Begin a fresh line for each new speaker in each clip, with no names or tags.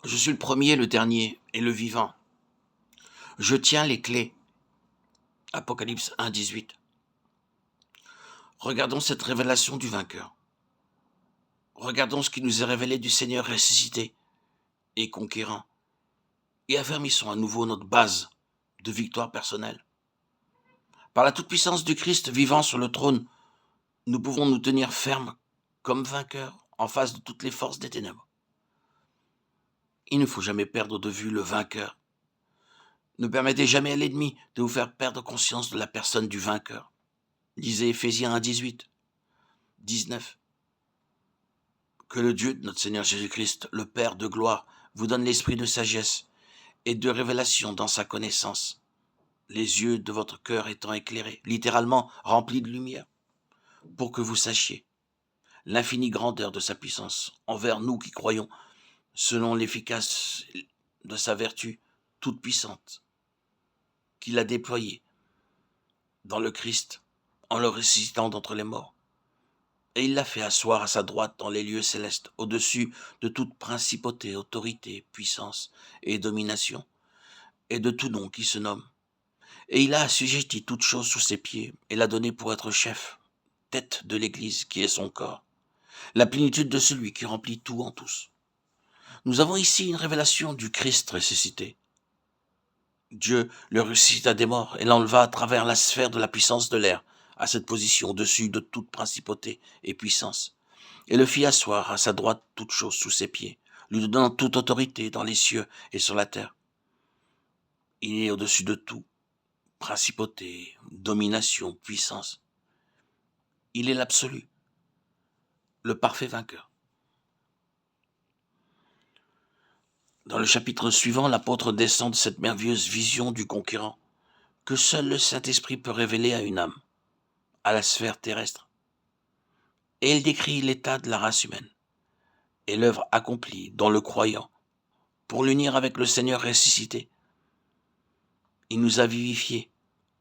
Je suis le premier, le dernier et le vivant. Je tiens les clés. Apocalypse 1, 18. Regardons cette révélation du vainqueur. Regardons ce qui nous est révélé du Seigneur ressuscité et conquérant. Et affermissons à nouveau notre base de victoire personnelle. Par la toute-puissance du Christ vivant sur le trône, nous pouvons nous tenir fermes comme vainqueurs en face de toutes les forces des ténèbres. Il ne faut jamais perdre de vue le vainqueur. Ne permettez jamais à l'ennemi de vous faire perdre conscience de la personne du vainqueur. Lisez Éphésiens 1, 18, 19. Que le Dieu de notre Seigneur Jésus-Christ, le Père de gloire, vous donne l'esprit de sagesse et de révélation dans sa connaissance, les yeux de votre cœur étant éclairés, littéralement remplis de lumière, pour que vous sachiez l'infinie grandeur de sa puissance envers nous qui croyons, selon l'efficace de sa vertu toute puissante, qu'il a déployée dans le Christ en le ressuscitant d'entre les morts. Et il l'a fait asseoir à sa droite dans les lieux célestes, au-dessus de toute principauté, autorité, puissance et domination, et de tout nom qui se nomme. Et il a assujetti toute chose sous ses pieds, et l'a donné pour être chef, tête de l'Église qui est son corps, la plénitude de celui qui remplit tout en tous. Nous avons ici une révélation du Christ ressuscité. Dieu le ressuscita des morts et l'enleva à travers la sphère de la puissance de l'air, à cette position au-dessus de toute principauté et puissance, et le fit asseoir à sa droite toute chose sous ses pieds, lui donnant toute autorité dans les cieux et sur la terre. Il est au-dessus de tout, principauté, domination, puissance. Il est l'absolu, le parfait vainqueur. Dans le chapitre suivant, l'apôtre descend de cette merveilleuse vision du conquérant que seul le Saint-Esprit peut révéler à une âme, à la sphère terrestre. Et il décrit l'état de la race humaine et l'œuvre accomplie dans le croyant pour l'unir avec le Seigneur ressuscité. Il nous a vivifiés,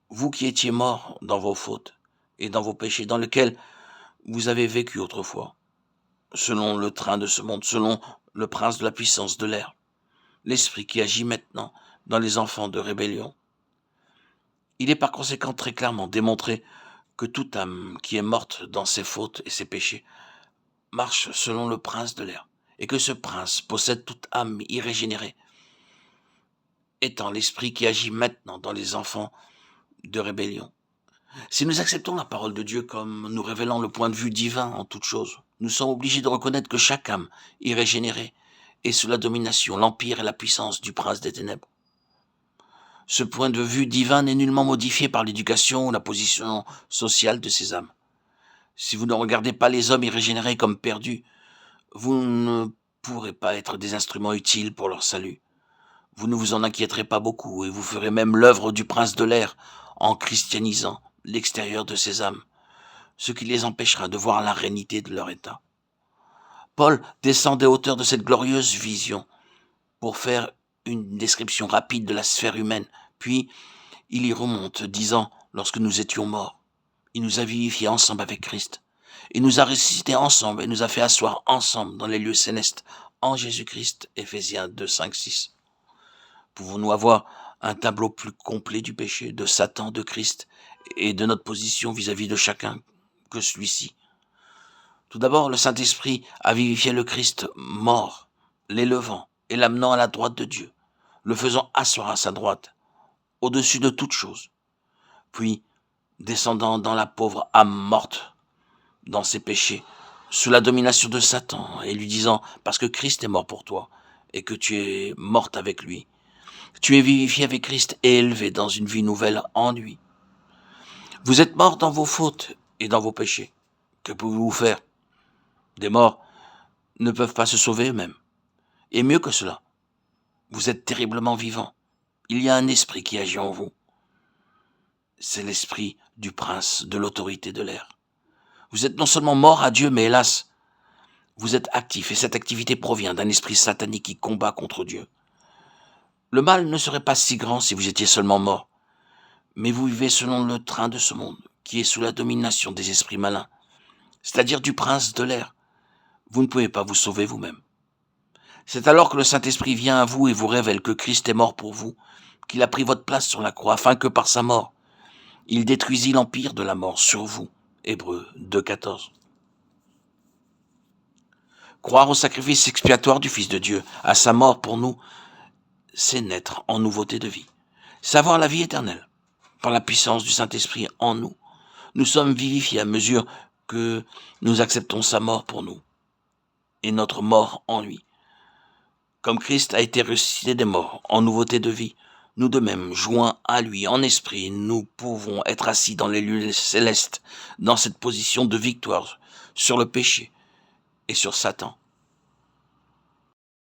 vous qui étiez morts dans vos fautes et dans vos péchés, dans lesquels vous avez vécu autrefois, selon le train de ce monde, selon le prince de la puissance de l'air, l'esprit qui agit maintenant dans les enfants de rébellion. Il est par conséquent très clairement démontré que toute âme qui est morte dans ses fautes et ses péchés marche selon le prince de l'air, et que ce prince possède toute âme irrégénérée, étant l'esprit qui agit maintenant dans les enfants de rébellion. Si nous acceptons la parole de Dieu comme nous révélant le point de vue divin en toute chose, nous sommes obligés de reconnaître que chaque âme irrégénérée est sous la domination, l'empire et la puissance du prince des ténèbres. Ce point de vue divin n'est nullement modifié par l'éducation ou la position sociale de ces âmes. Si vous ne regardez pas les hommes irrégénérés comme perdus, vous ne pourrez pas être des instruments utiles pour leur salut. Vous ne vous en inquiéterez pas beaucoup et vous ferez même l'œuvre du prince de l'air en christianisant l'extérieur de ces âmes, ce qui les empêchera de voir la réalité de leur état. Paul descend des hauteurs de cette glorieuse vision pour faire une description rapide de la sphère humaine, puis il y remonte, disant, lorsque nous étions morts, il nous a vivifiés ensemble avec Christ. Il nous a ressuscités ensemble et nous a fait asseoir ensemble dans les lieux célestes en Jésus-Christ, Éphésiens 2, 5, 6. Pouvons-nous avoir un tableau plus complet du péché, de Satan, de Christ et de notre position vis-à-vis de chacun que celui-ci? Tout d'abord, le Saint-Esprit a vivifié le Christ mort, l'élevant et l'amenant à la droite de Dieu, le faisant asseoir à sa droite, au-dessus de toute chose. Puis, descendant dans la pauvre âme morte, dans ses péchés, sous la domination de Satan, et lui disant, parce que Christ est mort pour toi, et que tu es morte avec lui, tu es vivifié avec Christ et élevé dans une vie nouvelle en lui. Vous êtes morts dans vos fautes et dans vos péchés. Que pouvez-vous faire? Des morts ne peuvent pas se sauver eux-mêmes. Et mieux que cela, vous êtes terriblement vivants. Il y a un esprit qui agit en vous. C'est l'esprit du prince de l'autorité de l'air. Vous êtes non seulement mort à Dieu, mais hélas, vous êtes actif, et cette activité provient d'un esprit satanique qui combat contre Dieu. Le mal ne serait pas si grand si vous étiez seulement mort, mais vous vivez selon le train de ce monde, qui est sous la domination des esprits malins, c'est-à-dire du prince de l'air. Vous ne pouvez pas vous sauver vous-même. C'est alors que le Saint-Esprit vient à vous et vous révèle que Christ est mort pour vous, qu'il a pris votre place sur la croix, afin que par sa mort, il détruisit l'empire de la mort sur vous. Hébreux 2,14. Croire au sacrifice expiatoire du Fils de Dieu, à sa mort pour nous, c'est naître en nouveauté de vie. Savoir la vie éternelle, par la puissance du Saint-Esprit en nous. Nous sommes vivifiés à mesure que nous acceptons sa mort pour nous et notre mort en lui. Comme Christ a été ressuscité des morts en nouveauté de vie, nous de même, joints à lui en esprit, nous pouvons être assis dans les lieux célestes, dans cette position de victoire sur le péché et sur Satan,